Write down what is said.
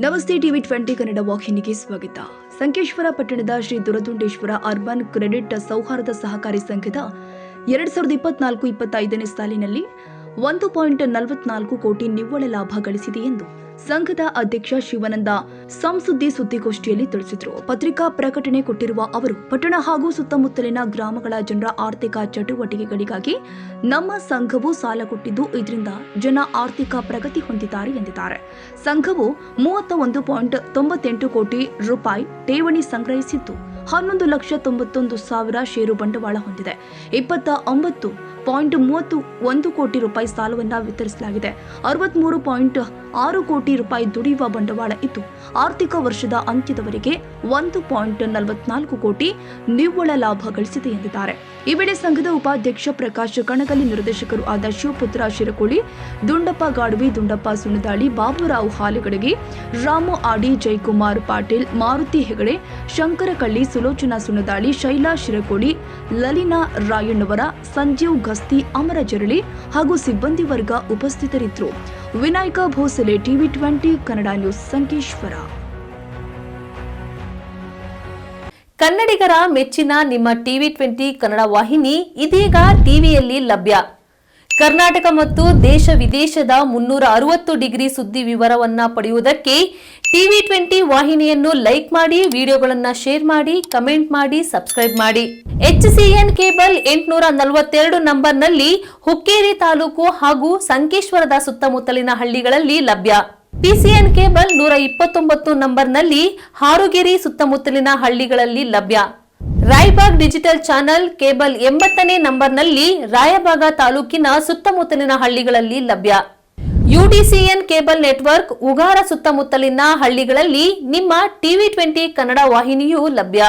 ನಮಸ್ತೆ ಟಿವಿ 20 ಕನ್ನಡ ವಾಹಿನಿಗೆ ಸ್ವಾಗತ. ಸಂಕೇಶ್ವರ ಪಟ್ಟಣದ ಶ್ರೀ ದುರದುಂಡೇಶ್ವರ ಅರ್ಬನ್ ಕ್ರೆಡಿಟ್ ಸೌಹಾರ್ದ ಸಹಕಾರಿ ಸಂಘದ 2024-25ನೇ ಸಾಲಿನಲ್ಲಿ 1.44 ಕೋಟಿ ನಿವ್ವಳ ಲಾಭ ಗಳಿಸಿದೆ ಎಂದು ಸಂಘದ ಅಧ್ಯಕ್ಷ ಶಿವಾನಂದ ಸಂಸುದ್ದಿ ಸುದ್ದಿಗೋಷ್ಠಿಯಲ್ಲಿ ತಿಳಿಸಿದರು. ಪತ್ರಿಕಾ ಪ್ರಕಟಣೆ ಕೊಟ್ಟಿರುವ ಅವರು, ಪಟ್ಟಣ ಹಾಗೂ ಸುತ್ತಮುತ್ತಲಿನ ಗ್ರಾಮಗಳ ಜನರ ಆರ್ಥಿಕ ಚಟುವಟಿಕೆಗಳಿಗಾಗಿ ನಮ್ಮ ಸಂಘವು ಸಾಲ ಕೊಟ್ಟಿದ್ದು, ಇದರಿಂದ ಜನ ಆರ್ಥಿಕ ಪ್ರಗತಿ ಹೊಂದಿದ್ದಾರೆ ಎಂದಿದ್ದಾರೆ. ಸಂಘವು 31.98 ಕೋಟಿ ರೂಪಾಯಿ ಠೇವಣಿ ಸಂಗ್ರಹಿಸಿದ್ದು 11,91,000 ಷೇರು ಬಂಡವಾಳ ಹೊಂದಿದೆ. 29.31 ಕೋಟಿ ರೂಪಾಯಿ ಸಾಲವನ್ನು ವಿತರಿಸಲಾಗಿದೆ. 63.6 ಕೋಟಿ ರೂಪಾಯಿ ದುಡಿಯುವ ಬಂಡವಾಳ ಇದ್ದು, ಆರ್ಥಿಕ ವರ್ಷದ ಅಂತ್ಯದವರೆಗೆ 1.44 ಕೋಟಿ ನಿವ್ವಳ ಲಾಭ ಗಳಿಸಿದೆ ಎಂದಿದ್ದಾರೆ. ಈ ವೇಳೆ ಸಂಘದ ಉಪಾಧ್ಯಕ್ಷ ಪ್ರಕಾಶ್ ಕಣಗಲಿ, ನಿರ್ದೇಶಕರು ಆದ ಶಿವಪುತ್ರ ಶಿರಕೋಳಿ, ದುಂಡಪ್ಪ ಗಾಡ್ವಿ, ದುಂಡಪ್ಪ ಸುಣದಾಳಿ, ಬಾಬುರಾವ್ ಹಾಲಿಗಡಗಿ, ರಾಮು ಆಡಿ, ಜಯಕುಮಾರ್ ಪಾಟೀಲ್, ಮಾರುತಿ ಹೆಗಡೆ, ಶಂಕರ ಕಳ್ಳಿ, ಸುಲೋಚನಾ ಸುಣದಾಳಿ, ಶೈಲಾ ಶಿರಕೋಳಿ, ಲಲಿನಾ ರಾಯಣ್ಣವರ, ಸಂಜೀವ್ ಗಸ್ತಿ, ಅಮರ ಜರಳಿ ಹಾಗೂ ಸಿಬ್ಬಂದಿ ವರ್ಗ ಉಪಸ್ಥಿತರಿದ್ದರು. Vinayaka Bhosale, TV 20 Kannada news, Sankeshwar. ಕನ್ನಡಿಗರ ಮೆಚ್ಚಿನ ನಿಮ್ಮ ಟಿವಿ 20 ಕನ್ನಡ ವಾಹಿನಿ ಇದೀಗ ಟಿವಿಯಲ್ಲಿ ಲಭ್ಯ. ಕರ್ನಾಟಕ ಮತ್ತು ದೇಶ ವಿದೇಶದ 360 ಡಿಗ್ರಿ ಸುದ್ದಿ ವಿವರವನ್ನ ಪಡೆಯುವುದಕ್ಕೆ ಟಿವಿ 20 ವಾಹಿನಿಯನ್ನು ಲೈಕ್ ಮಾಡಿ, ವಿಡಿಯೋಗಳನ್ನು ಶೇರ್ ಮಾಡಿ, ಕಮೆಂಟ್ ಮಾಡಿ, ಸಬ್ಸ್ಕ್ರೈಬ್ ಮಾಡಿ. HCN ಕೇಬಲ್ 842 ನಂಬರ್ನಲ್ಲಿ ಹುಕ್ಕೇರಿ ತಾಲೂಕು ಹಾಗೂ ಸಂಕೇಶ್ವರದ ಸುತ್ತಮುತ್ತಲಿನ ಹಳ್ಳಿಗಳಲ್ಲಿ ಲಭ್ಯ. PCN ಕೇಬಲ್ 129 ನಂಬರ್ನಲ್ಲಿ ಹಾರುಗೆರೆ ಸುತ್ತಮುತ್ತಲಿನ ಹಳ್ಳಿಗಳಲ್ಲಿ ಲಭ್ಯ. ರಾಯಬಾಗ್ ಡಿಜಿಟಲ್ ಚಾನೆಲ್ ಕೇಬಲ್ 80ನೇ ನಂಬರ್ನಲ್ಲಿ ರಾಯಬಾಗ ತಾಲೂಕಿನ ಸುತ್ತಮುತ್ತಲಿನ ಹಳ್ಳಿಗಳಲ್ಲಿ ಲಭ್ಯ. UDCN ಕೇಬಲ್ ನೆಟ್ವರ್ಕ್ ಉಗಾರ ಸುತ್ತಮುತ್ತಲಿನ ಹಳ್ಳಿಗಳಲ್ಲಿ ನಿಮ್ಮ ಟಿವಿ 20 ಕನ್ನಡ ವಾಹಿನಿಯೂ ಲಭ್ಯ.